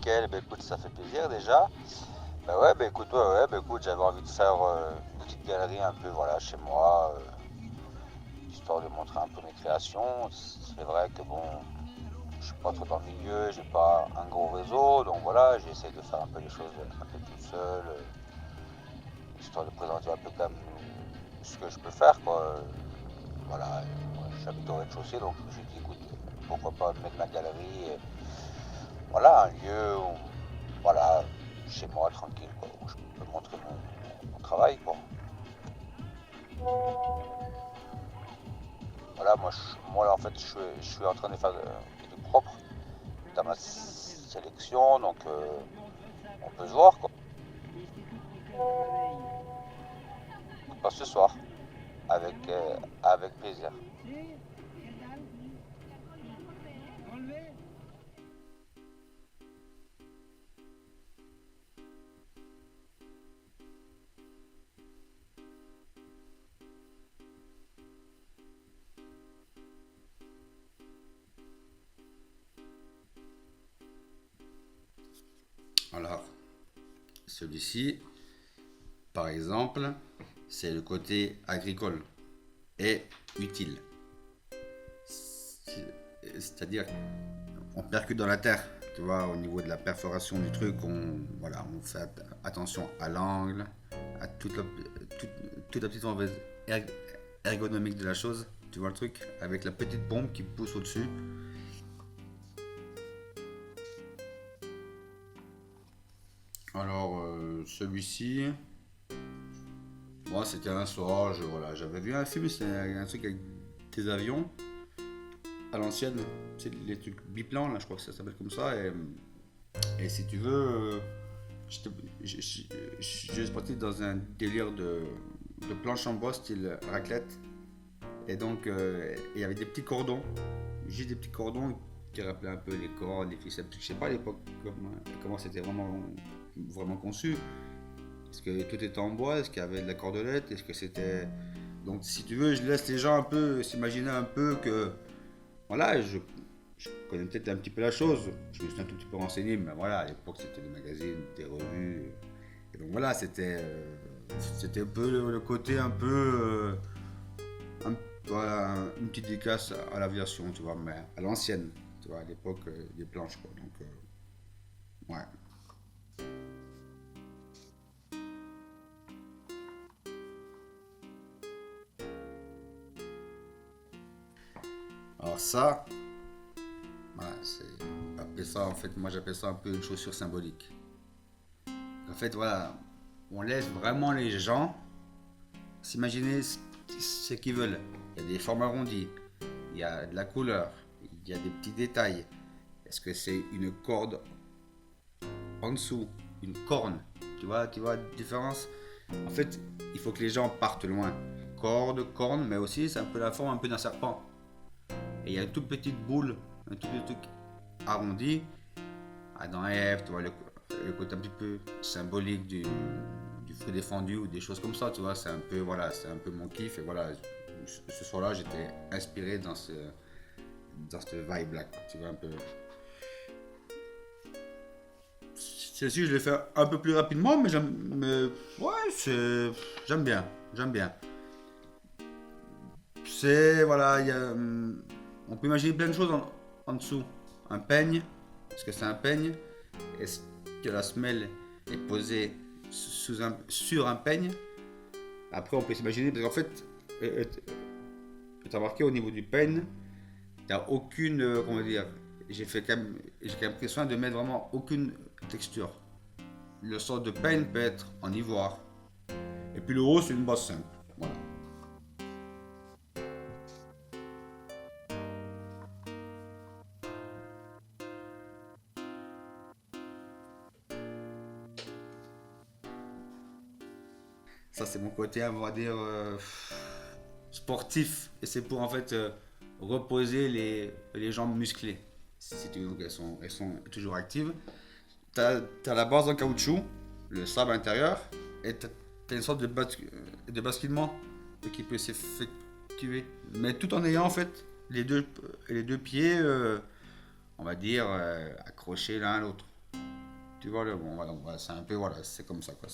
nickel, bah écoute, ça fait plaisir déjà. Bah ouais, bah écoute, bah écoute, j'avais envie de faire une petite galerie un peu, voilà, chez moi, histoire de montrer un peu mes créations. C'est vrai que bon, je suis pas trop dans le milieu, j'ai pas un gros réseau, donc voilà, j'essaie de faire un peu les choses un peu tout seul, histoire de présenter un peu comme ce que je peux faire, quoi. Voilà, moi, j'habite au rez-de-chaussée, donc je me suis dit, écoute, pourquoi pas mettre ma galerie, voilà, un lieu où, voilà, chez moi, tranquille, quoi, où je peux montrer mon travail, quoi. Voilà, moi là, en fait, je suis en train de faire du propre dans ma sélection, donc on peut se voir, quoi. Pas ce soir, avec plaisir. Alors, celui-ci, par exemple, c'est le côté agricole et utile. C'est-à-dire, on percute dans la terre, tu vois, au niveau de la perforation du truc, voilà, on fait attention à l'angle, à toute, toute la petite mauvaise ergonomique de la chose, tu vois le truc, avec la petite pompe qui pousse au-dessus. Alors, celui-ci, moi, c'était un soir, voilà, j'avais vu un film, c'était un truc avec des avions à l'ancienne, c'est les trucs biplans, là, je crois que ça s'appelle comme ça, et si tu veux, j'étais- je suis parti dans un délire de planche en bois style raclette. Et donc, il y avait des petits cordons, juste des petits cordons qui rappelaient un peu les cordes, les ficelles. Parce que je sais pas à l'époque comment c'était vraiment conçu. Est-ce que tout était en bois? Est-ce qu'il y avait de la cordelette? Est-ce que c'était. Donc, si tu veux, je laisse les gens un peu s'imaginer un peu que. Voilà, je connais peut-être un petit peu la chose. Je me suis un tout petit peu renseigné, mais voilà, à l'époque, c'était des magazines, des revues. Et donc, voilà, c'était un peu le côté un peu. Un- voilà, une petite dédicace à l'aviation, tu vois, mais à l'ancienne, tu vois, à l'époque des planches, quoi. Donc, ouais. Alors ça, voilà, en fait, moi j'appelle ça un peu une chaussure symbolique. En fait, voilà, on laisse vraiment les gens s'imaginer ce qu'ils veulent. Il y a des formes arrondies, il y a de la couleur, il y a des petits détails. Est-ce que c'est une corde en dessous, une corne? Tu vois la différence? En fait, il faut que les gens partent loin. Corde, corne, mais aussi c'est un peu la forme un peu d'un serpent. Et il y a une toute petite boule, un tout petit truc arrondi. Adam et Ève, tu vois, le côté un petit peu symbolique du fruit défendu ou des choses comme ça, tu vois, c'est un peu, voilà, c'est un peu mon kiff. Et voilà, ce soir-là, j'étais inspiré dans ce vibe-là, tu vois, un peu. Celle-ci, je l'ai fait un peu plus rapidement, mais ouais, j'aime bien, j'aime bien. C'est, voilà, on peut imaginer plein de choses en dessous. Un peigne, est-ce que c'est un peigne? Est-ce que la semelle est posée sur un peigne? Après, on peut s'imaginer, parce qu'en fait, tu as remarqué au niveau du peigne, tu n'as aucune, comment dire, j'ai quand même pris soin de mettre vraiment aucune texture. Le sort de peigne peut être en ivoire. Et puis le haut, c'est une base simple. Voilà. Ça, c'est mon côté, on va dire, sportif. Et c'est pour en fait reposer les jambes musclées. Si tu veux, elles sont toujours actives. T'as la base en caoutchouc, le sable intérieur, et t'as une sorte de basculement qui peut s'effectuer. Mais tout en ayant en fait les deux pieds, on va dire, accrochés l'un à l'autre. Tu vois, le bon, voilà, voilà, c'est un peu, voilà, c'est comme ça, quoi.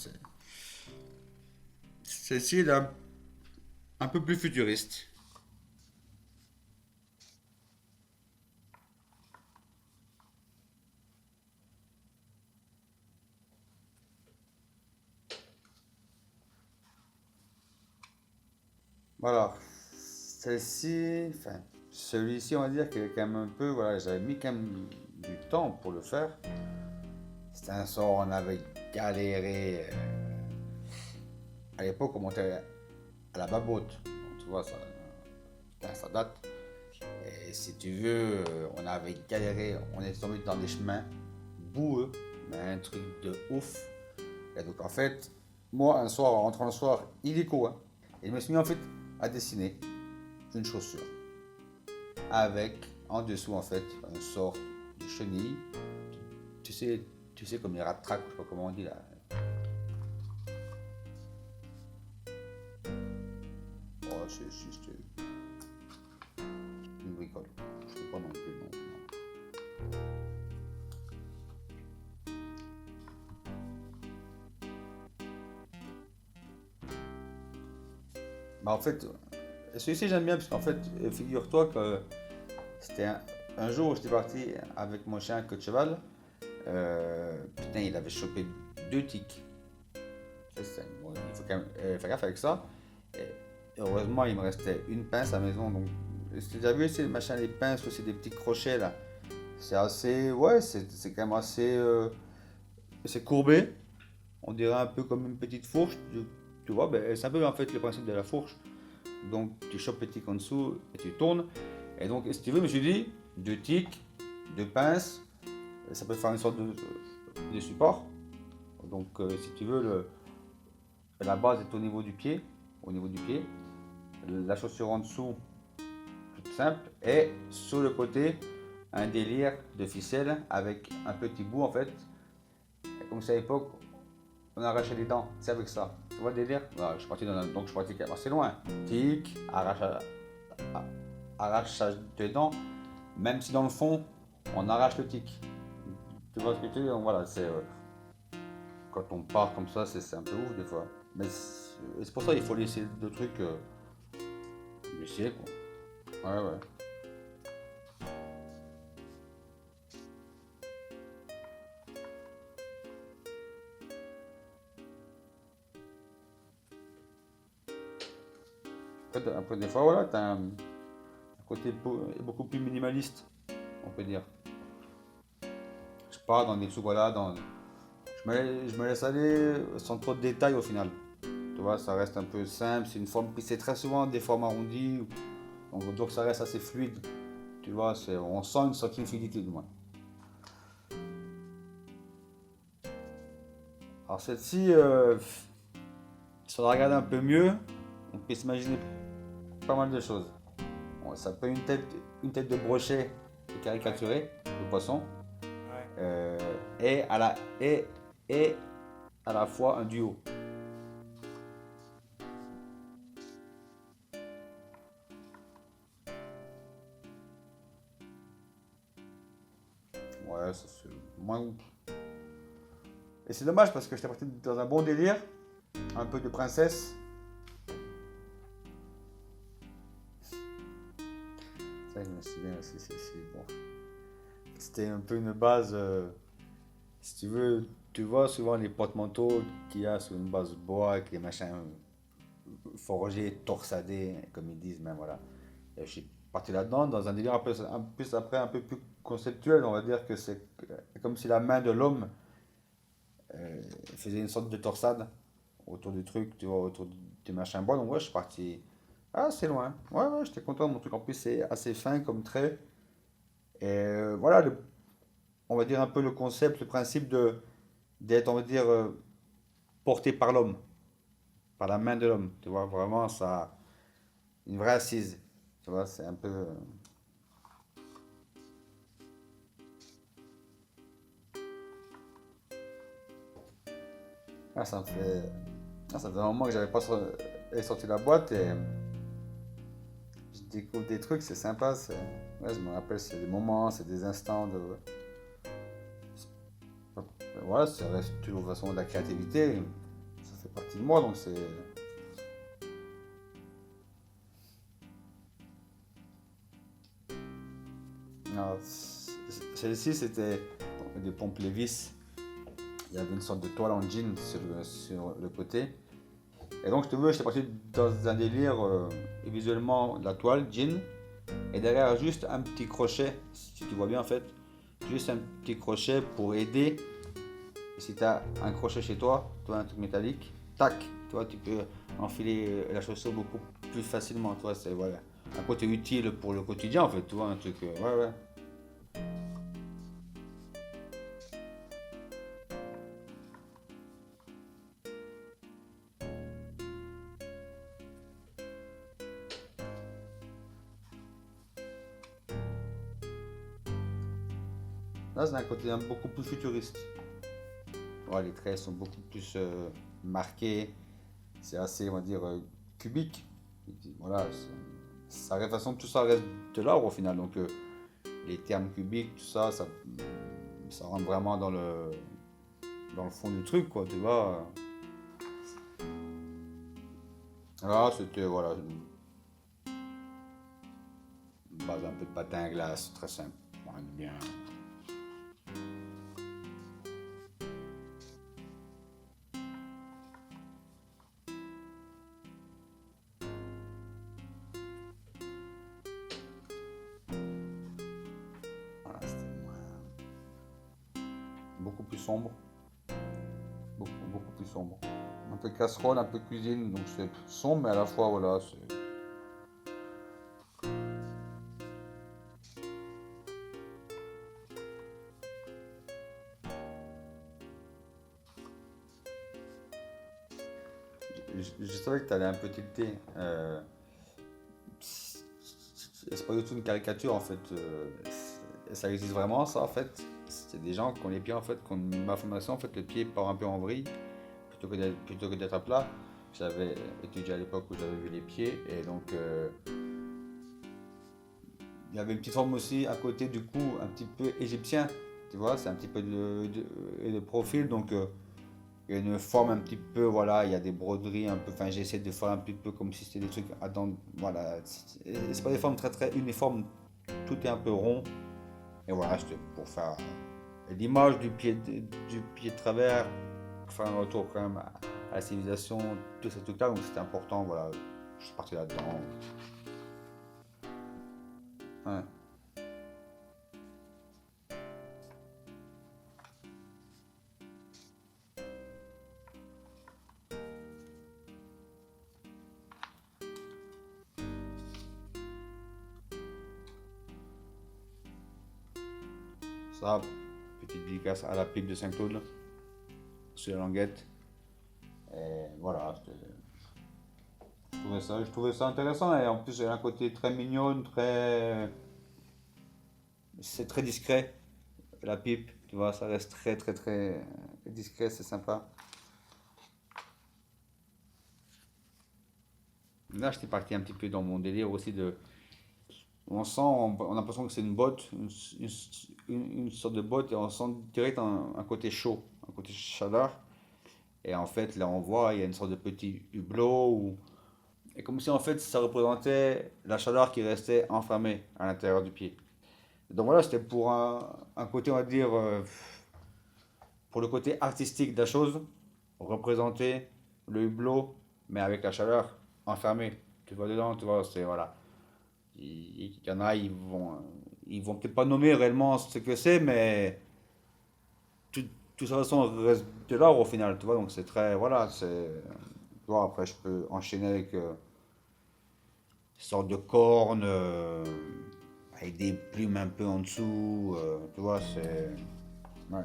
Celle-ci est un peu plus futuriste. Voilà, celle-ci, enfin, celui-ci, on va dire qu'il est quand même un peu, voilà, j'avais mis quand même du temps pour le faire. C'était un sort, on avait galéré. À l'époque, on montait à la babote. Donc, tu vois, ça date. Et si tu veux, on avait galéré, on est tombé dans des chemins boueux, mais un truc de ouf. Et donc, en fait, moi, un soir, en rentrant le soir, illico, hein, et je me suis mis en fait à dessiner une chaussure avec en dessous en fait un sort de chenille. Tu sais, tu sais comme les rat track, je sais pas comment on dit là. Oh, c'est juste une bricole. Je sais pas non plus. Non. Bah, en fait, celui-ci j'aime bien parce qu'en fait, figure-toi que c'était un jour où j'étais parti avec mon chien queue de cheval. Putain, il avait chopé 2 tiques. Bon, il faut quand même faire gaffe avec ça. Et heureusement, il me restait une pince à la maison. Donc, tu as vu ces machins, les pinces ou c'est des petits crochets là. C'est assez, ouais, c'est quand même assez, c'est courbé. On dirait un peu comme une petite fourche. Tu vois, ben, c'est un peu en fait le principe de la fourche. Donc, tu chopes petit en dessous et tu tournes. Et donc, si tu veux, je me suis dit, 2 tiques, 2 pinces, ça peut faire une sorte de support. Donc, si tu veux, la base est au niveau du pied, la chaussure en dessous, toute simple, et sur le côté, un délire de ficelle avec un petit bout en fait. Et comme c'est à l'époque, on arrachait les dents, c'est avec ça. Tu vois le délire? Voilà, je suis parti donc je suis parti assez loin. Tic, arrachage des dents, même si dans le fond, on arrache le tic. Tu vois ce que tu veux dire? Donc voilà, quand on part comme ça, c'est un peu ouf des fois. Mais c'est pour ça qu'il faut laisser le truc. Essayer quoi. Ouais, ouais. Après, des fois, voilà, t'as un côté beaucoup plus minimaliste, on peut dire. Je pars dans des trucs, voilà, je me laisse aller sans trop de détails au final. Tu vois, ça reste un peu simple, c'est une forme, c'est très souvent des formes arrondies, donc ça reste assez fluide. Tu vois, on sent une certaine fluidité du moins. Alors celle-ci, si on la regarde un peu mieux, on peut s'imaginer pas mal de choses. Bon, ça peut être une tête de brochet caricaturée, de poisson, euh, et, à la, et à la fois un duo. Ouais, ça c'est moins. Et c'est dommage parce que j'étais parti dans un bon délire, un peu de princesse. Ça, je me souviens aussi, c'est bon. C'était un peu une base, si tu veux, tu vois souvent les porte-manteaux qu'il y a sur une base de bois avec les machins forgés, torsadés, comme ils disent, mais voilà. Et je suis parti là-dedans dans un délire plus après un peu plus conceptuel, on va dire que c'est comme si la main de l'homme faisait une sorte de torsade autour du truc, tu vois, autour du machin bois. Donc ouais, je suis parti assez loin. Ouais, ouais, j'étais content de mon truc. En plus, c'est assez fin comme trait. Et voilà, on va dire un peu le concept, le principe d'être, on va dire, porté par l'homme, par la main de l'homme. Tu vois, vraiment, ça, une vraie assise. Tu vois, c'est un peu. Ah, ça fait un moment que j'avais pas sorti la boîte et je découvre des trucs, c'est sympa. Ouais, je me rappelle, c'est des moments, c'est des instants voilà, ça reste toujours de toute façon de la créativité. Ça fait partie de moi, donc c'est. Alors, celle-ci, c'était des pompes Levis. Il y avait une sorte de toile en jean sur le côté. Et donc, je te veux, j'étais parti dans un délire visuellement la toile, jean, et derrière juste un petit crochet, si tu vois bien en fait, juste un petit crochet pour aider. Si tu as un crochet chez toi, tu vois, un truc métallique, tac, tu vois, tu peux enfiler la chaussure beaucoup plus facilement. Tu vois, c'est voilà, un côté utile pour le quotidien en fait, tu vois, un truc, ouais, ouais. Là, c'est un côté beaucoup plus futuriste. Ouais, les traits sont beaucoup plus marqués, c'est assez, on va dire, cubique. Et puis, voilà, ça reste, de toute façon, tout ça reste de l'art au final. Donc, les termes cubiques, tout ça, ça rentre vraiment dans le fond du truc, quoi, tu vois. Là, c'était, voilà, une base un peu de patin à glace, très simple. Ouais, bien. Voilà, c'était beaucoup plus sombre. Beaucoup plus sombre. Un peu casserole, un peu cuisine, donc c'est sombre, mais à la fois, voilà, c'est. Je savais que tu allais un peu tilter. C'est pas du tout une caricature en fait. Ça existe vraiment ça en fait. C'est des gens qui ont les pieds en fait, qui ont une malformation en fait, le pied part un peu en vrille plutôt que d'être à plat. J'avais étudié à l'époque où j'avais vu les pieds et donc il y avait une petite forme aussi à côté du cou un petit peu égyptien. Tu vois, c'est un petit peu de profil donc il y a une forme un petit peu, voilà, il y a des broderies un peu, enfin j'essaie de faire un petit peu comme si c'était des trucs, attends, voilà, c'est pas des formes très très uniformes, tout est un peu rond, et voilà, c'était pour faire l'image du pied de travers, faire un retour quand même à la civilisation, tout ces trucs-là, donc c'était important, voilà, je suis parti là-dedans. Ouais. Ça, petite dédicace à la pipe de Saint-Claude, sur la languette, et voilà, je trouvais ça intéressant, et en plus, il y a un côté très mignon, très. C'est très discret, la pipe, tu vois, ça reste très très très discret, c'est sympa. Là, j'étais parti un petit peu dans mon délire aussi de. On sent, on a l'impression que c'est une botte, une sorte de botte, et on sent direct un côté chaud, un côté chaleur. Et en fait, là, on voit, il y a une sorte de petit hublot, et comme si en fait ça représentait la chaleur qui restait enfermée à l'intérieur du pied. Donc voilà, c'était pour un côté, on va dire, pour le côté artistique de la chose, représenter le hublot, mais avec la chaleur enfermée. Tu vois dedans, tu vois, c'est voilà. Il y en a, ils vont peut-être pas nommer réellement ce que c'est, mais tout, tout ça de toute façon reste de l'or au final, tu vois. Donc c'est très, voilà, c'est. Tu vois, après je peux enchaîner avec une sorte de corne, avec des plumes un peu en dessous, tu vois, c'est. Ouais.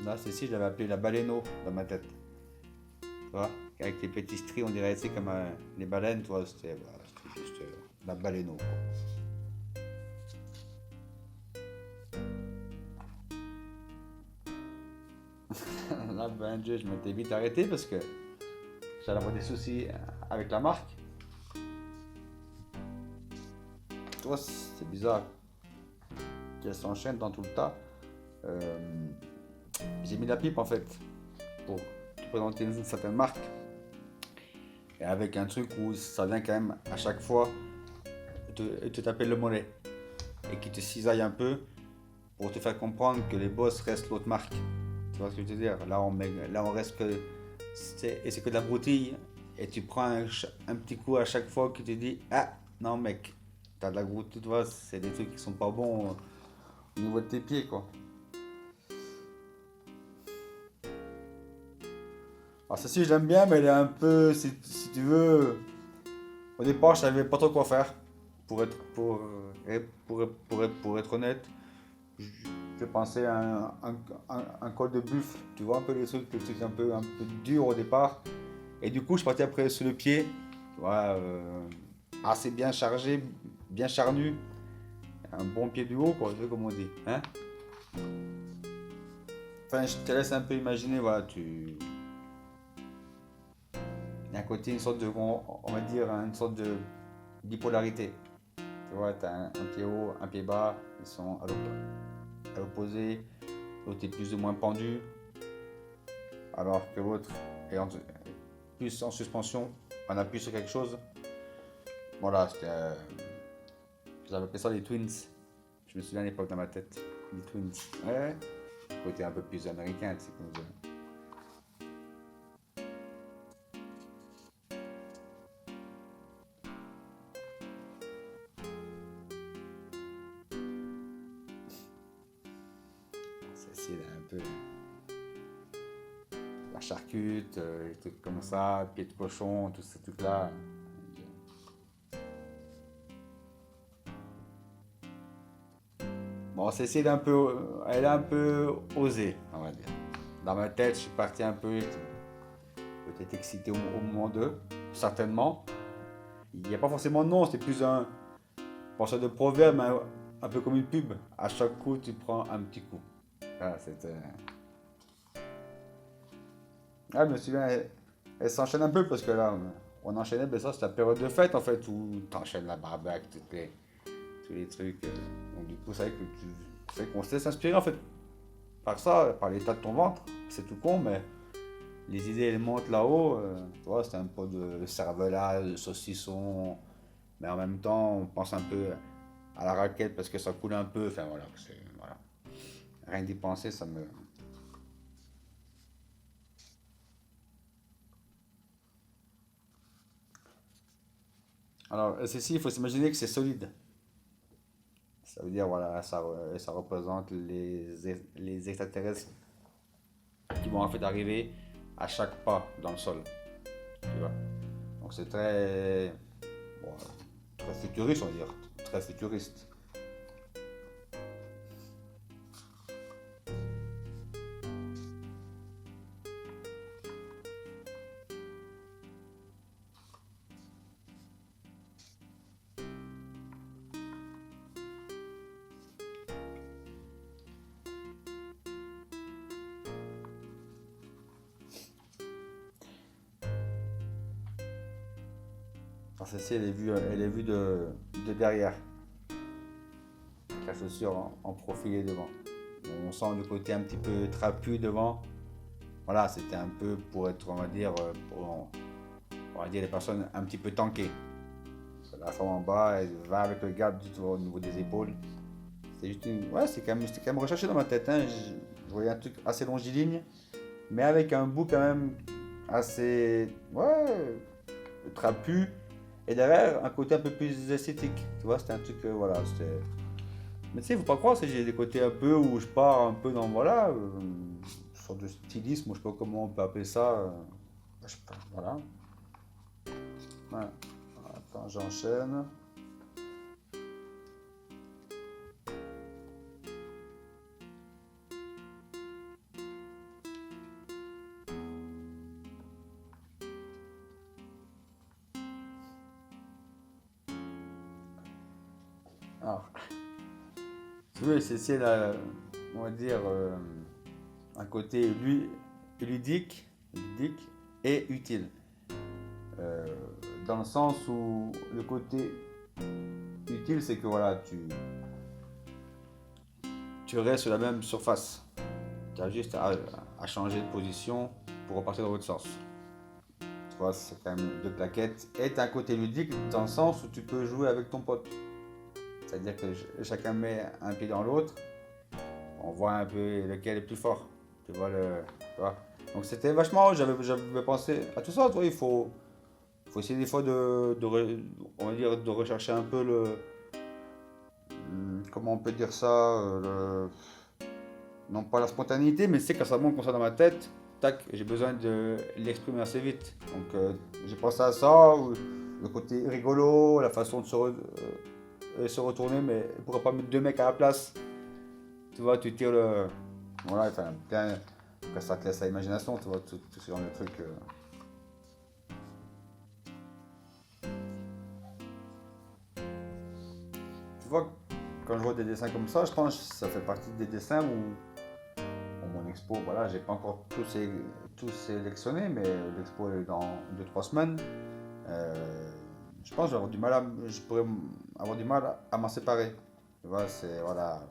Là, celle-ci, je l'avais appelée la baleineau dans ma tête. Tu vois, avec les petits stries, on dirait, tu sais, comme les baleines, tu vois, c'était voilà, c'était juste. la baleineau, quoi. Là, ben, je m'étais vite arrêté parce que j'allais avoir des soucis avec la marque. Tu vois, c'est bizarre qu'elle s'enchaîne dans tout le tas. Euh, j'ai mis la pipe en fait pour te présenter une certaine marque et avec un truc où ça vient quand même à chaque fois te taper le mollet et qui te cisaille un peu pour te faire comprendre que les boss restent l'autre marque. Tu vois ce que je veux dire? Là on reste que et c'est que de la broutille et tu prends un petit coup à chaque fois qui te dit ah non mec t'as de la broutille, tu vois, c'est des trucs qui sont pas bons au niveau de tes pieds quoi. Alors celle-ci je l'aime bien mais elle est un peu si tu veux au départ je savais pas trop quoi faire pour être honnête. Je pensais à un col de buffle, tu vois un peu les trucs un peu durs au départ. Et du coup, je partais après sur le pied, tu vois, assez bien chargé, bien charnu, un bon pied du haut, quoi, tu sais comme on dit. Hein. Enfin, je te laisse un peu imaginer, voilà, il y a un côté, une sorte de, on va dire, une sorte de bipolarité. Tu vois, tu as un pied haut, un pied bas, ils sont à l'opposé, l'autre est plus ou moins pendu, alors que l'autre est plus en suspension, on appuie sur quelque chose. Voilà, j'avais appelé ça les twins. Je me souviens à l'époque dans ma tête. Les twins. Ouais. Côté un peu plus américain, tu sais comme ça. C'est un peu la charcute, les trucs comme ça, pied de cochon, tout ce truc-là. Bon, elle est un peu osée, on va dire. Dans ma tête, je suis parti un peu, peut-être excité au moment 2, certainement. Il n'y a pas forcément de nom, c'était plus un penseur de proverbe, un peu comme une pub. À chaque coup, tu prends un petit coup. Ah, c'était. Ah, je me souviens, elle s'enchaîne un peu parce que là, on enchaînait, ben ça, c'est la période de fête en fait où t'enchaînes la barbaque, tous les trucs. Donc, du coup, c'est vrai qu'on se laisse inspirer en fait par ça, par l'état de ton ventre. C'est tout con, mais les idées elles montent là-haut. Tu vois, c'est un peu de cervelas, de saucisson, mais en même temps, on pense un peu à la raquette parce que ça coule un peu. Enfin voilà, voilà. Rien d'y penser, ça me. Alors, ceci, il faut s'imaginer que c'est solide. Ça veut dire, voilà, ça représente les extraterrestres qui vont en fait arriver à chaque pas dans le sol. Tu vois. Donc c'est très, bon, très futuriste, on va dire. Très futuriste. Alors celle-ci, elle est vue de derrière. La chaussure en profilé devant. On sent le côté un petit peu trapu devant. Voilà, c'était un peu pour être, on va dire, on va dire les personnes un petit peu tankées. La femme en bas, elle va avec le garde au niveau des épaules. C'est juste une. Ouais, c'était quand même recherché dans ma tête. Hein. Je voyais un truc assez longiligne, mais avec un bout quand même assez. Ouais, trapu. Et derrière, un côté un peu plus esthétique. Tu vois, c'était un truc. Voilà, c'était. Mais tu sais, faut pas croire, j'ai des côtés un peu où je pars un peu dans. Voilà, une sorte de stylisme, ou je sais pas comment on peut appeler ça. Je sais pas, voilà. Ouais. Attends, j'enchaîne. Alors, tu veux, c'est la, on va dire, un côté ludique et utile. Euh, Dans le sens où le côté utile, c'est que voilà, tu restes sur la même surface. Tu as juste à changer de position pour repartir dans l'autre sens. Tu vois, c'est quand même deux claquettes. Et tu as un côté ludique dans le sens où tu peux jouer avec ton pote. C'est-à-dire que chacun met un pied dans l'autre. On voit un peu lequel est plus fort. Tu vois tu vois. Donc c'était vachement. J'avais pensé à tout ça. Tu vois, faut essayer des fois on va dire, de rechercher un peu comment on peut dire ça, non pas la spontanéité, mais c'est quand ça monte comme ça dans ma tête, tac, j'ai besoin de l'exprimer assez vite. Donc j'ai pensé à ça, le côté rigolo, la façon de se retourner, mais pourquoi pas mettre deux mecs à la place. Tu vois, tu tires le. Voilà, enfin, plein. Après, ça te laisse à l'imagination, tu vois, tout ce genre de trucs. Tu vois, quand je vois des dessins comme ça, je pense que ça fait partie des dessins où mon expo, voilà, j'ai pas encore tous sélectionné, mais l'expo est dans 2 3 semaines. Je pense que je pourrais avoir du mal à m'en séparer. Tu vois, c'est voilà.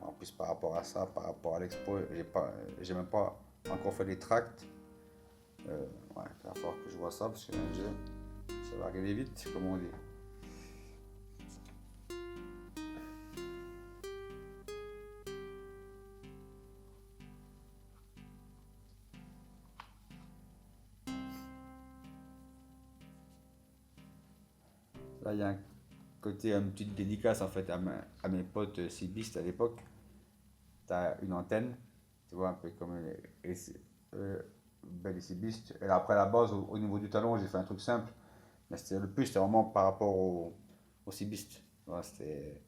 En plus par rapport à ça, par rapport à l'expo, j'ai même pas encore fait les tracts. Ouais, il va falloir que je vois ça parce que ça va arriver vite, comme on dit. Là, il y a un côté, une petite dédicace en fait à mes potes cibistes à l'époque. Tu as une antenne, tu vois, un peu comme euh, les cibistes. Et après, à la base, au niveau du talon, j'ai fait un truc simple. Mais c'était le plus, c'était vraiment par rapport au cibistes. Voilà, c'était.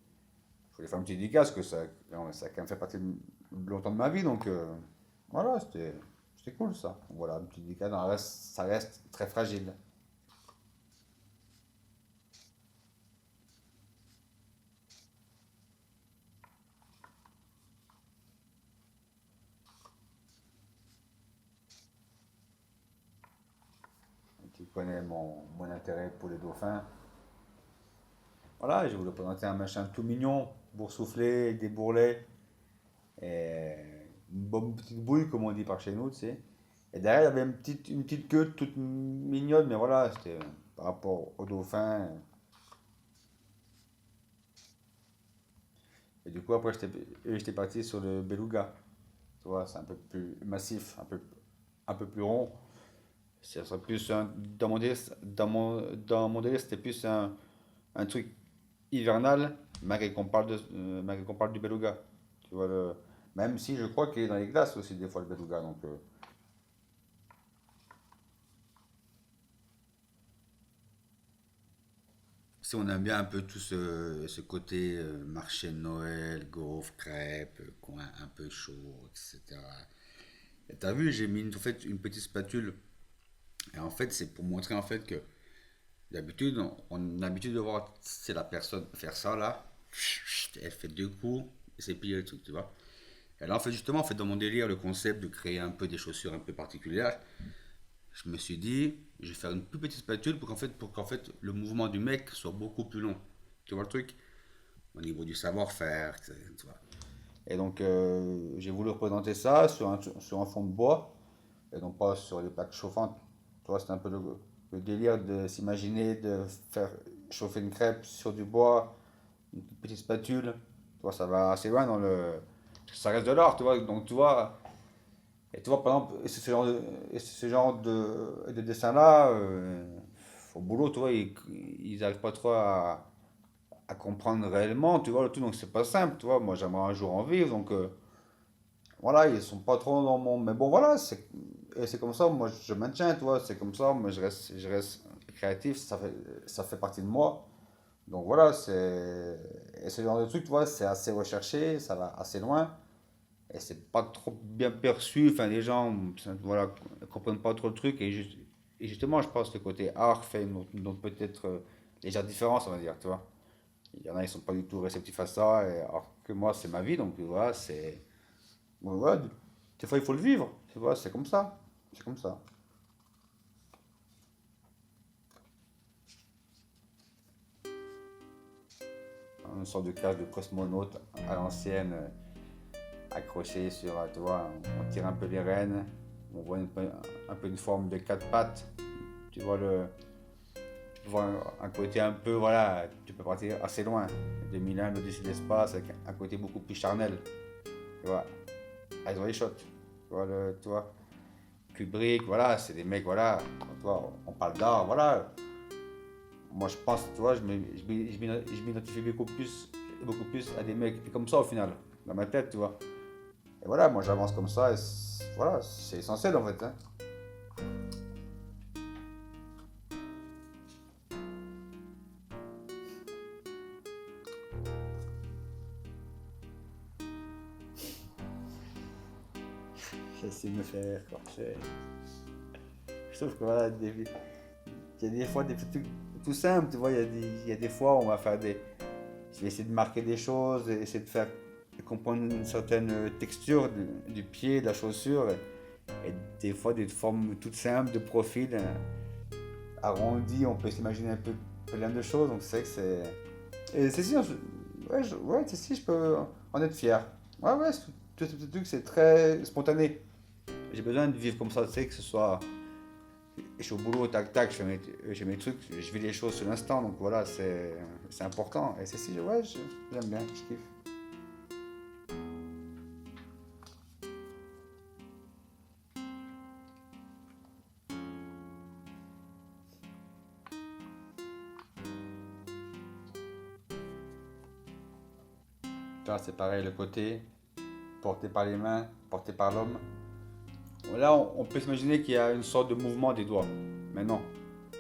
Je voulais faire une petite dédicace, que ça a quand même fait partie longtemps de ma vie. Donc voilà, c'était cool ça. Voilà, une petite dédicace, ça reste très fragile. Tu connais mon intérêt pour les dauphins. Voilà, je voulais présenter un machin tout mignon, boursouflé, des bourrelets, et une bonne petite bouille, comme on dit par chez nous, tu sais. Et derrière, il y avait une petite queue toute mignonne, mais voilà, c'était par rapport au dauphin. Et du coup, après, j'étais parti sur le beluga. Tu vois, c'est un peu plus massif, un peu plus rond. Ça serait plus dans mon délire, c'était plus un truc hivernal, malgré qu'on parle du beluga. Tu vois, même si je crois qu'il est dans les glaces aussi, des fois, le beluga. Donc, si on aime bien un peu tout ce côté marché de Noël, gaufres, crêpes, coin un peu chaud, etc. Et t'as vu, j'ai mis en fait une petite spatule. Et en fait, c'est pour montrer en fait que d'habitude, on a l'habitude de voir c'est la personne faire ça là. Elle fait deux coups et c'est plié le truc, tu vois. Et là, en fait, justement, en fait, dans mon délire, le concept de créer un peu des chaussures un peu particulières, je me suis dit, je vais faire une plus petite spatule pour qu'en fait, le mouvement du mec soit beaucoup plus long. Tu vois le truc? Au niveau du savoir-faire, tu vois. Et donc, j'ai voulu représenter ça sur un fond de bois, et non pas sur les plaques chauffantes. Tu vois, c'est un peu le délire de s'imaginer de faire chauffer une crêpe sur du bois, une petite spatule. Tu vois, ça va assez loin dans le. Ça reste de l'art, tu vois. Donc, tu vois, et tu vois, par exemple, ce genre de dessin-là, au boulot, tu vois, ils n'arrivent pas trop à comprendre réellement, tu vois, le tout, donc c'est pas simple, tu vois. Moi, j'aimerais un jour en vivre, donc voilà, ils sont pas trop dans mon. Mais bon, voilà, c'est comme ça, moi, je maintiens, tu vois, c'est comme ça, moi, je reste créatif, ça fait partie de moi. Donc voilà, et ce genre de truc, tu vois, c'est assez recherché, ça va assez loin. Et c'est pas trop bien perçu. Enfin, les gens, voilà, comprennent pas trop le truc. Et justement, je pense que le côté art fait une autre peut-être légère différence, on va dire, tu vois. Il y en a, ils sont pas du tout réceptifs à ça, alors que moi, c'est ma vie, donc voilà, c'est. Ouais, ouais, des fois, il faut le vivre, tu vois, c'est comme ça. C'est comme ça. Une sorte de cage de cosmonaute à l'ancienne, accroché sur, tu vois, on tire un peu les rênes, on voit un peu une forme de quatre pattes, tu vois tu vois un côté un peu, voilà, tu peux partir assez loin, 2001, l'Odyssée de l'espace, avec un côté beaucoup plus charnel, tu vois, Eyes Wide Shut, tu vois, Kubrick, voilà, c'est des mecs, voilà, tu vois, on parle d'art, voilà, moi je pense, tu vois, je m'identifie beaucoup plus à des mecs comme ça au final, dans ma tête, tu vois. Et voilà, moi j'avance comme ça, et voilà, c'est essentiel en fait. Hein. J'essaie de me faire rire, quoi. Je trouve que voilà, il y a des fois des petits trucs tout simples, tu vois, il y a des fois où on va faire des. Je vais essayer de marquer des choses, essayer de faire comprendre une certaine texture du pied, de la chaussure, et des fois des formes toutes simples de profil arrondi, on peut s'imaginer un peu plein de choses, donc c'est vrai que c'est. Et c'est sûr, ouais, c'est si, je peux en être fier. Ouais, ouais, tout ce petit truc, c'est très spontané. J'ai besoin de vivre comme ça, tu sais, que ce soit. Je suis au boulot, tac, tac, je fais mes trucs, je vis les choses sur l'instant, donc voilà, c'est important. Et c'est si, ouais, j'aime bien, je kiffe. Tu vois, c'est pareil, le côté porté par les mains, porté par l'homme. Là, on peut s'imaginer qu'il y a une sorte de mouvement des doigts. Mais non.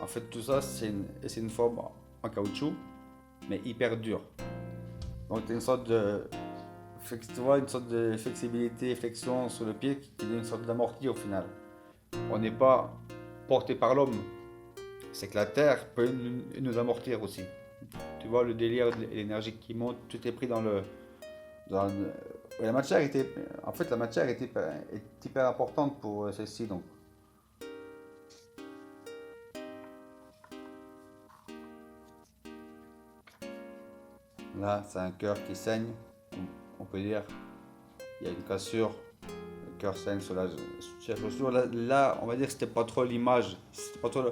En fait, tout ça, c'est une forme en caoutchouc, mais hyper dure. Donc, tu as une sorte de, tu vois, une sorte de flexibilité, flexion sur le pied qui donne une sorte d'amorti au final. On n'est pas porté par l'homme. C'est que la terre peut nous amortir aussi. Tu vois, le délire et l'énergie qui monte, tout est pris dans la matière était, en fait, la matière est hyper importante pour celle-ci. Donc là, c'est un cœur qui saigne, on peut dire. Il y a une cassure, le cœur saigne sur la chaussure. Là, on va dire que c'était pas trop l'image, c'était pas trop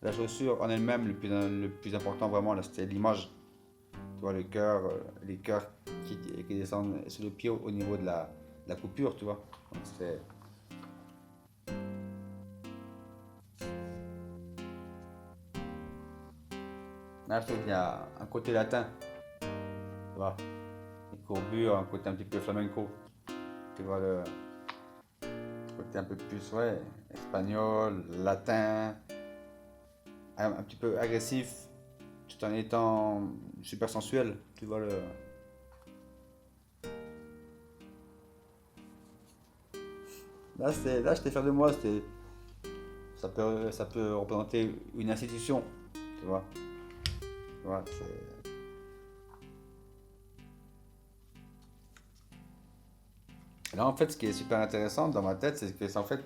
la chaussure en elle-même le plus important vraiment. Là, c'était l'image. Tu vois, le cœur, les cœurs qui descendent sur le pied au niveau de la coupure, tu vois. Donc, là, je trouve qu'il y a un côté latin, tu vois. Les courbures, un côté un petit peu flamenco. Tu vois, le côté un peu plus, ouais, espagnol, latin, un petit peu agressif, tout en étant super sensuel. Tu vois, là j'étais fier de moi. Ça peut représenter une institution, tu vois. Tu vois, là, en fait, ce qui est super intéressant dans ma tête, c'est que, en fait,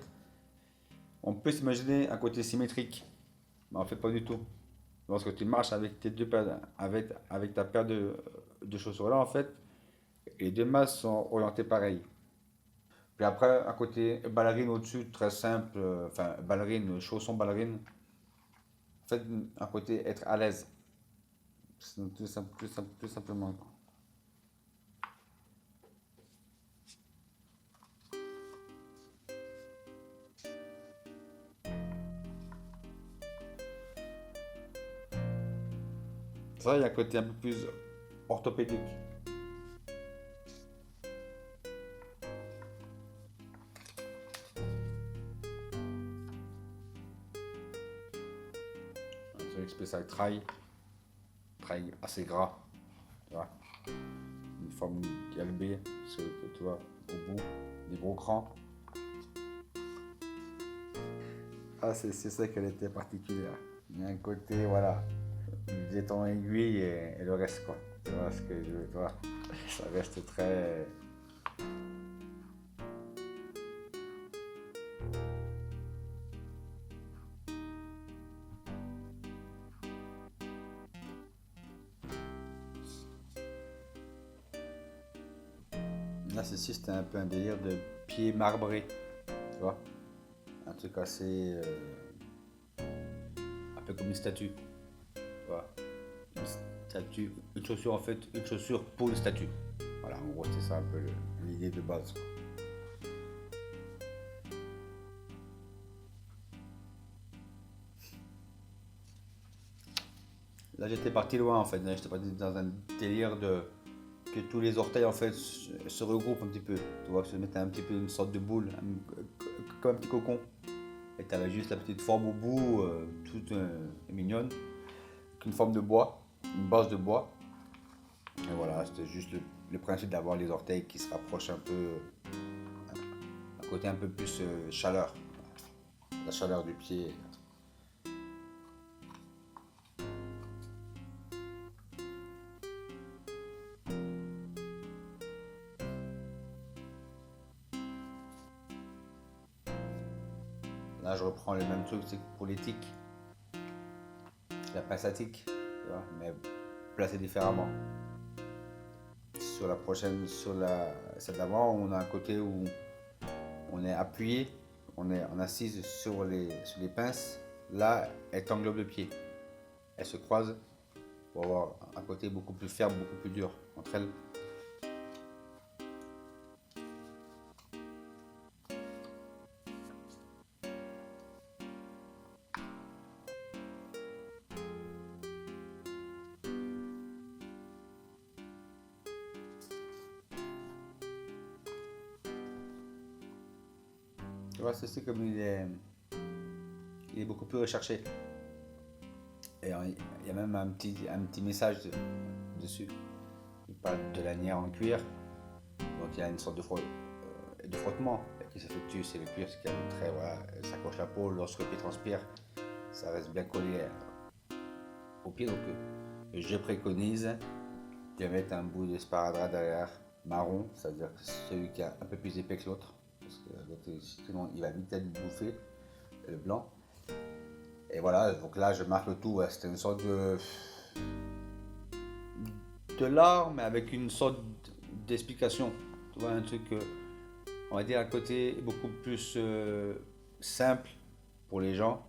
on peut s'imaginer un côté symétrique, mais en fait, pas du tout. Lorsque tu marches avec tes deux paires, avec ta paire de chaussures là, en fait, les deux masses sont orientées pareil. Puis après, un côté ballerine au-dessus, très simple, enfin, ballerine, chausson ballerine. En fait, un côté être à l'aise, tout simplement. Ça, il y a un côté un peu plus orthopédique. C'est un spécial trail assez gras, tu vois. Une forme galbée, tu vois, au bout, des gros crans. Ah, c'est ça qu'elle était particulière. Il y a un côté, voilà. Utiliser ton aiguille et le reste, quoi. Tu vois ce que je veux, tu vois. Ça reste très. Là, ceci, c'était un peu un délire de pied marbré, tu vois. Un truc assez. Un peu comme une statue, tu vois. Une statue, une chaussure en fait, une chaussure pour une statue. Voilà, en gros, c'est ça un peu l'idée de base, quoi. Là, j'étais parti loin en fait. Là, j'étais parti dans un délire de que tous les orteils en fait se regroupent un petit peu. Tu vois, que se mettent un petit peu une sorte de boule, comme un petit cocon. Et tu avais juste la petite forme au bout, toute mignonne, une forme de bois, une base de bois. Et voilà, c'était juste le principe d'avoir les orteils qui se rapprochent un peu, un côté un peu plus chaleur, la chaleur du pied. Là, je reprends le même truc, c'est que pour les tiques, la pince à tique, tu vois, mais placée différemment. Sur la prochaine, celle d'avant, on a un côté où on est appuyé, on est en assise sur les pinces. Là, elle englobe le pied. Elles se croisent pour avoir un côté beaucoup plus ferme, beaucoup plus dur entre elles. Tu vois, ceci comme il est beaucoup plus recherché. Et il y a même un petit message dessus. Il parle de lanière en cuir. Donc il y a une sorte de frottement qui s'effectue. C'est le cuir qui est très, voilà, ça coche la peau lorsque le pied transpire. Ça reste bien collé au pied. Donc je préconise de mettre un bout de sparadrap derrière, marron, c'est-à-dire celui qui est un peu plus épais que l'autre. Parce que l'autre, sinon il va vite être bouffé, le blanc. Et voilà, donc là je marque le tout. Ouais, c'était une sorte de l'art, mais avec une sorte d'explication. Tu vois, un truc, on va dire, à côté beaucoup plus simple pour les gens.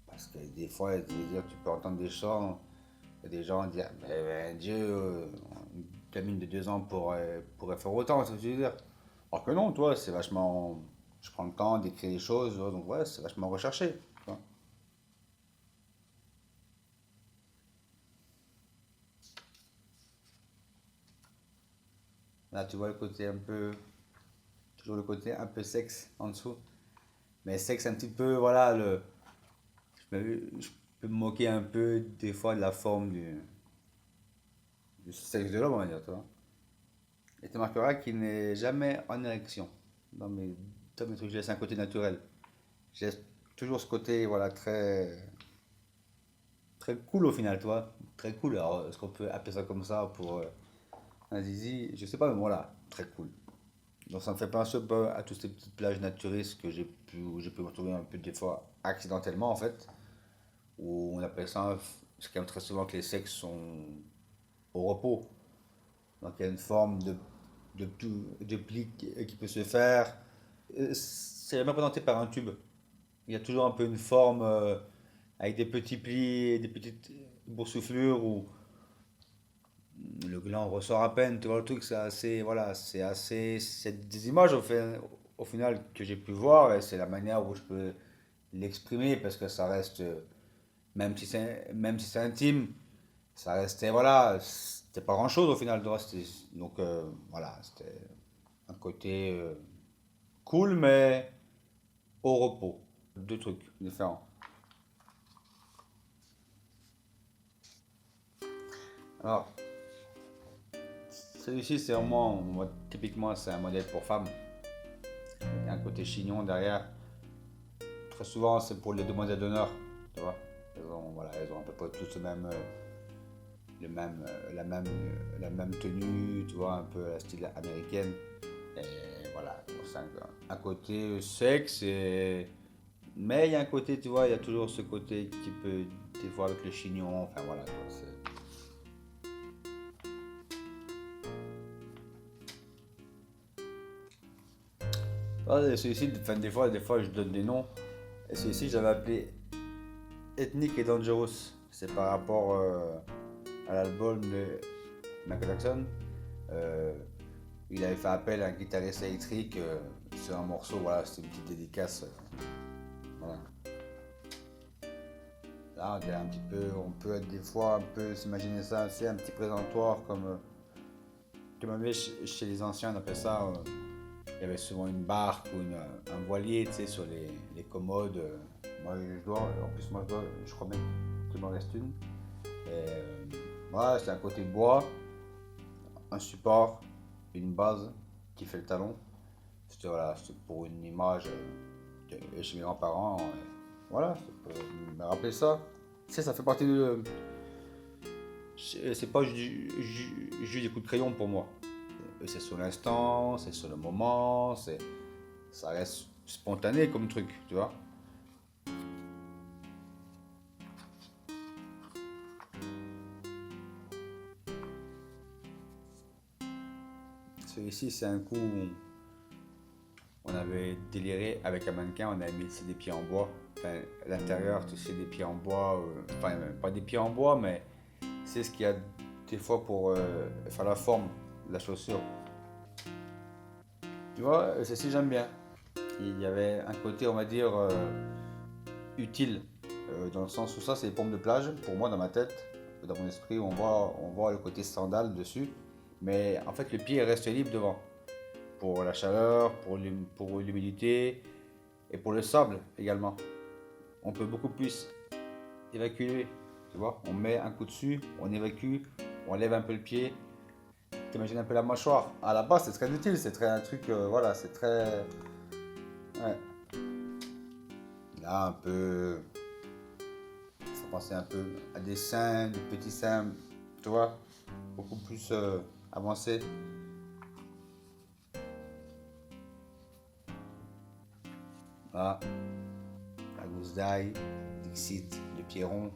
Parce que des fois, je veux dire, tu peux entendre des chants, des gens dire, mais Dieu, une gamine de 2 ans pourrait faire autant, c'est ce que je veux dire. Alors que non, toi, c'est vachement. Je prends le temps d'écrire les choses, donc ouais, c'est vachement recherché. Tu vois. Là, tu vois le côté un peu. Toujours le côté un peu sexe en dessous. Mais sexe un petit peu, voilà, je peux me moquer un peu des fois de la forme du sexe de l'homme, on va dire, tu vois. Et tu remarqueras qu'il n'est jamais en érection dans mes trucs. Je laisse un côté naturel. Je laisse toujours ce côté, voilà, très, très cool au final, tu vois. Très cool. Alors, est-ce qu'on peut appeler ça comme ça pour un zizi? Je sais pas, mais voilà, très cool. Donc ça me fait penser un peu à toutes ces petites plages naturistes où j'ai pu me retrouver un peu des fois accidentellement en fait, où on appelle ça, c'est quand même très souvent que les sexes sont au repos. Donc il y a une forme de pli qui peut se faire. C'est même présenté par un tube. Il y a toujours un peu une forme avec des petits plis, des petites boursouflures où le gland ressort à peine. Tu vois le truc, c'est assez, voilà, c'est assez, c'est des images au final que j'ai pu voir et c'est la manière où je peux l'exprimer parce que ça reste, même si c'est intime, ça restait, voilà, c'était pas grand chose au final. Donc voilà, c'était un côté cool mais au repos. Deux trucs différents. Alors, celui-ci, c'est vraiment, moi, typiquement, c'est un modèle pour femme. Avec un côté chignon derrière. Très souvent, c'est pour les demoiselles d'honneur, tu vois. Voilà, elles ont à peu près toutes la même tenue, tu vois, un peu à style américaine. Et voilà, bon, c'est un côté sexe, mais il y a un côté, tu vois, il y a toujours ce côté qui peut, des fois, avec le chignon, enfin voilà, quoi, celui-ci, enfin, des fois, je donne des noms. Et celui-ci, j'avais appelé Ethnic et Dangerous. C'est par rapport à l'album de Michael Jackson. Euh, il avait fait appel à un guitariste électrique sur un morceau, voilà, c'était une petite dédicace. Voilà. Là, on est un petit peu, on peut être des fois un peu s'imaginer ça, c'est un petit présentoir comme on avait chez les anciens, on appelle ça. Il y avait souvent une barque ou un voilier, tu sais, sur les commodes. Moi, en plus, je crois même qu'il m'en reste une. Et, voilà, c'est un côté bois, un support, une base qui fait le talon. C'était voilà, pour une image chez mes grands-parents. Voilà, c'est pour me rappeler ça. Tu sais, ça fait partie de. C'est pas juste des coups de crayon pour moi. C'est sur l'instant, c'est sur le moment, ça reste spontané comme truc, tu vois. Celui-ci, c'est un coup où on avait déliré avec un mannequin, on avait mis des pieds en bois. Enfin, à l'intérieur, tu sais, des pieds en bois. Enfin, pas des pieds en bois, mais c'est ce qu'il y a des fois pour faire la forme de la chaussure. Tu vois, ceci j'aime bien. Il y avait un côté, on va dire, utile, dans le sens où ça, c'est les pompes de plage. Pour moi, dans ma tête, dans mon esprit, on voit le côté sandal dessus. Mais en fait, le pied reste libre devant. Pour la chaleur, pour l'humidité et pour le sable également. On peut beaucoup plus évacuer. Tu vois, on met un coup dessus, on évacue, on lève un peu le pied. T'imagines un peu la mâchoire. À la base, c'est très utile, c'est très un truc, voilà, c'est très. Ouais. Là, un peu. Faut penser un peu à des seins, des petits seins, tu vois, beaucoup plus avancés. Là, la gousse d'ail, Dixit, le Pierron,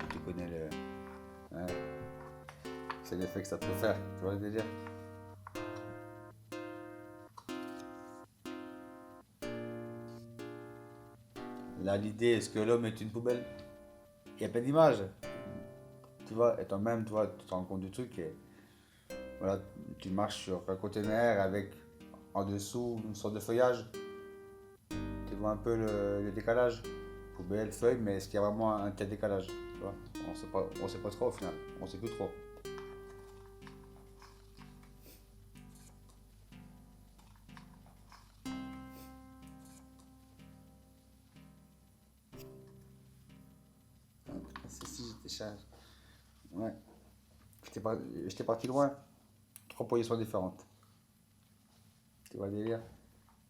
tu connais le. Ouais. C'est l'effet que ça peut faire, tu vois le délire. Là, l'idée, est-ce que l'homme est une poubelle? Il n'y a pas d'image. Tu vois, et toi-même, tu vois, tu te rends compte du truc et voilà, tu marches sur un conteneur avec en dessous une sorte de feuillage. Tu vois un peu le décalage. Poubelle, feuille, mais est-ce qu'il y a vraiment un tel décalage? Tu vois, on sait pas trop au final. On sait plus trop. Si, j'étais chargé. Ouais. J'étais parti loin. Trois positions différentes. Tu vois le délire?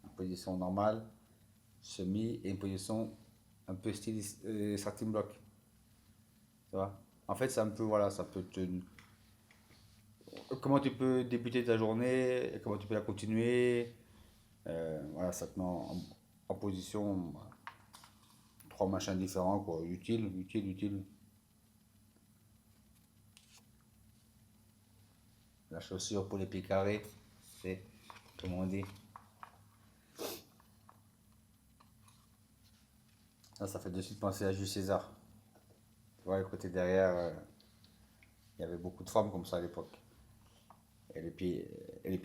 Une position normale, semi et une position un peu style starting block. Tu vois? En fait, ça un peu, voilà, ça peut te. Comment tu peux débuter ta journée, et comment tu peux la continuer. Voilà, ça te met en position voilà, trois machins différents, quoi. Utile, utile, utile. La chaussure pour les pieds carrés, c'est comme on dit. Ça fait de suite penser à Jules César. Tu vois, le côté derrière, il y avait beaucoup de femmes comme ça à l'époque. Et les pieds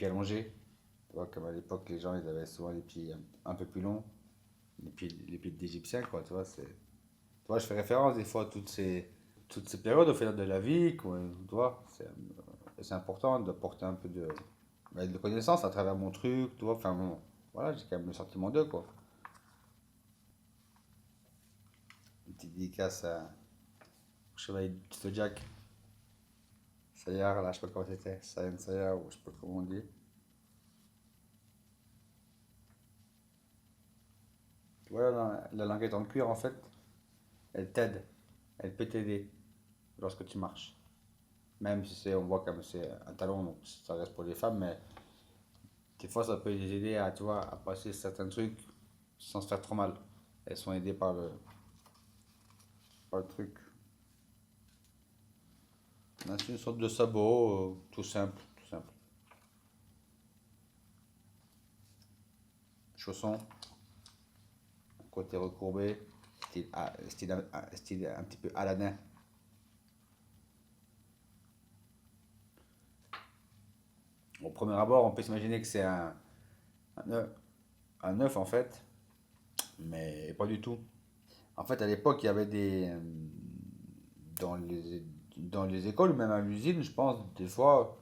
allongés. Tu vois, comme à l'époque, les gens ils avaient souvent les pieds un peu plus longs. Les pieds d'Égyptiens, quoi. Tu vois, je fais référence des fois à toutes ces périodes au final de la vie, quoi. Tu vois, c'est important de porter un peu de connaissances à travers mon truc, tu vois. Enfin bon, voilà, j'ai quand même le sentiment d'eux, quoi. Une petite dédicace à Chevalier Tito Jack, Sayar, là, je sais pas comment c'était, Sayan Sayar, ou je sais pas comment on dit. Voilà, la languette en cuir, en fait, elle t'aide. elle peut t'aider lorsque tu marches. Même si on voit comme c'est un talon, donc ça reste pour les femmes, mais des fois ça peut les aider à, tu vois, à passer certains trucs sans se faire trop mal. Elles sont aidées par le truc. Là, c'est une sorte de sabot, tout simple, tout simple. Chaussons, côté recourbé, style un petit peu Aladdin. Au premier abord, on peut s'imaginer que c'est un œuf, un œuf en fait, mais pas du tout. En fait, à l'époque, il y avait dans dans les écoles, même à l'usine, je pense, des fois,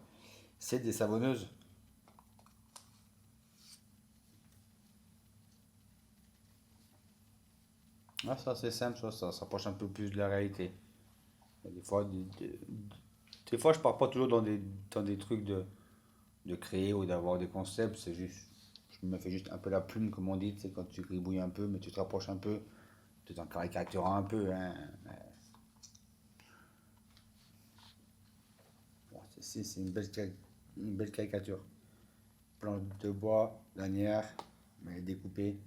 c'est des savonneuses. Ah, ça, c'est simple, ça s'approche un peu plus de la réalité. Et des fois, je pars pas toujours dans des trucs de créer ou d'avoir des concepts, c'est juste, je me fais juste un peu la plume, comme on dit, c'est quand tu gribouilles un peu, mais tu te rapproches un peu, tout en caricaturant un peu, hein. Bon, c'est une belle caricature. Planche de bois, lanière, mais découpée.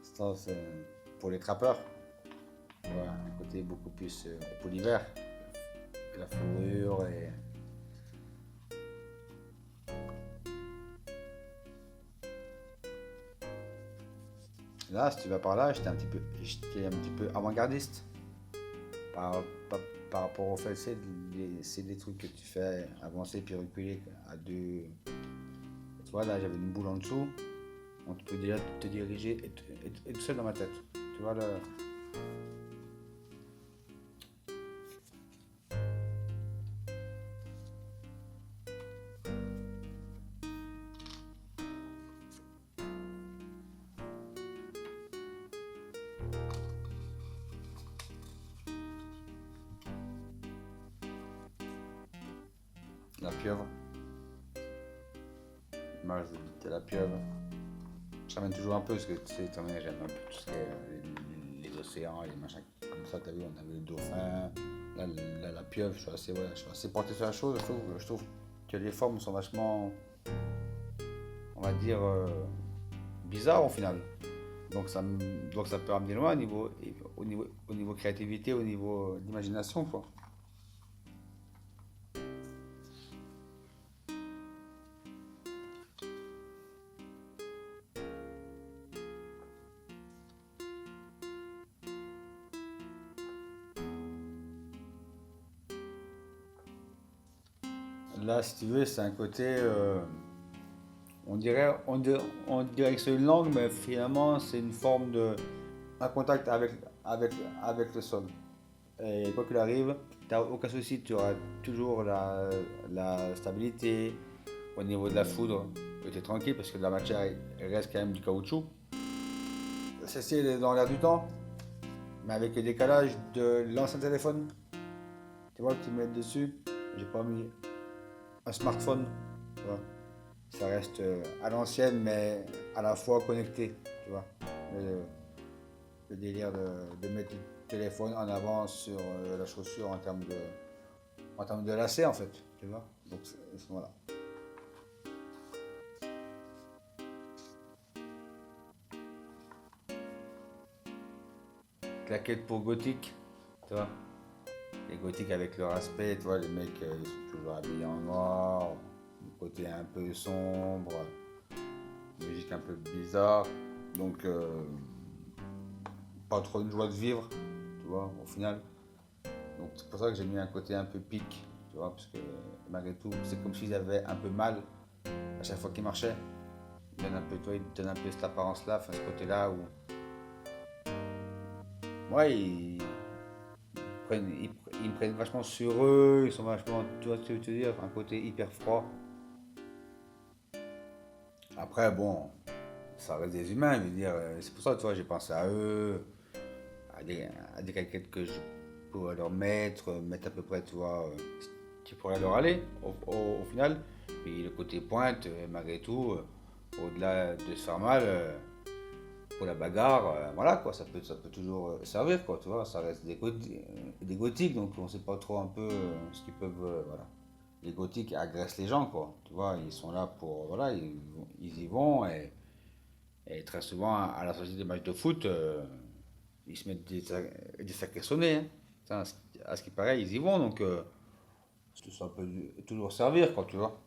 Ça, c'est pour les trappeurs. Voilà, un côté beaucoup plus pour l'hiver. La fourrure et. Là, si tu vas par là, j'étais un petit peu avant-gardiste. Par, par, par rapport au fait, c'est des trucs que tu fais avancer puis reculer à deux. Tu vois, là, j'avais une boule en dessous. Donc, tu peux déjà te diriger et tout seul dans ma tête. Tu vois, là. La pieuvre. L'image de la pieuvre. Ça m'amène toujours un peu, parce que tu sais, j'aime un peu tout ce qui est les océans, les machins comme ça, t'as vu, on avait le dauphin, la pieuvre, je suis assez porté sur la chose, je trouve que les formes sont vachement, on va dire, bizarres au final. Donc ça peut amener loin au niveau créativité, au niveau d'imagination, quoi. Là, si tu veux, c'est un côté, on dirait que c'est une langue, mais finalement, c'est une forme de, un contact avec le sol. Et quoi qu'il arrive, tu n'as aucun souci, tu auras toujours la stabilité au niveau de la foudre. Tu es tranquille parce que la matière elle reste quand même du caoutchouc. Ceci est dans l'air du temps, mais avec le décalage de l'ancien téléphone. Tu vois, tu mets dessus. J'ai pas mis un smartphone. Tu vois. Ça reste à l'ancienne, mais à la fois connecté. Tu vois. Le, le délire de mettre le téléphone en avant sur la chaussure en termes de lacet en fait, tu vois. Donc voilà. Claquette pour gothique, tu vois. Les gothiques avec leur aspect, tu vois, les mecs ils sont toujours habillés en noir, le côté un peu sombre, musique un peu bizarre. Donc pas trop une joie de vivre, tu vois, au final. Donc c'est pour ça que j'ai mis un côté un peu pique, tu vois, parce que malgré tout, c'est comme s'ils avaient un peu mal à chaque fois qu'ils marchaient. Ils donnent un peu, toi, ils donnent un peu cette apparence-là, enfin ce côté-là où, ouais, ils me prennent vachement sur eux, ils sont vachement, tu vois ce que je veux dire, un côté hyper froid. Après, bon, ça reste des humains, je veux dire, c'est pour ça, tu vois, j'ai pensé à eux, à des calquettes que je pourrais leur mettre à peu près, tu vois, qui pourrait leur aller au final. Puis le côté pointe, malgré tout, au-delà de se faire mal, pour la bagarre, voilà quoi, ça peut toujours servir quoi, tu vois, ça reste des gothiques, donc on sait pas trop un peu ce qu'ils peuvent, voilà. Les gothiques agressent les gens quoi, tu vois, ils sont là pour, voilà, ils y vont et très souvent à la sortie des matchs de foot, ils se mettent des sacrés sonnets, hein. Ça, à ce qui paraît, ils y vont, donc ça peut toujours servir quoi, tu vois.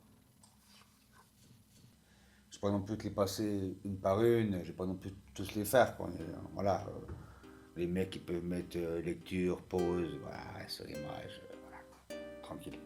Je ne vais pas non plus te les passer une par une, je ne vais pas non plus tous les faire quoi. Voilà. Les mecs, ils peuvent mettre lecture, pause, voilà, sur l'image, voilà, tranquille.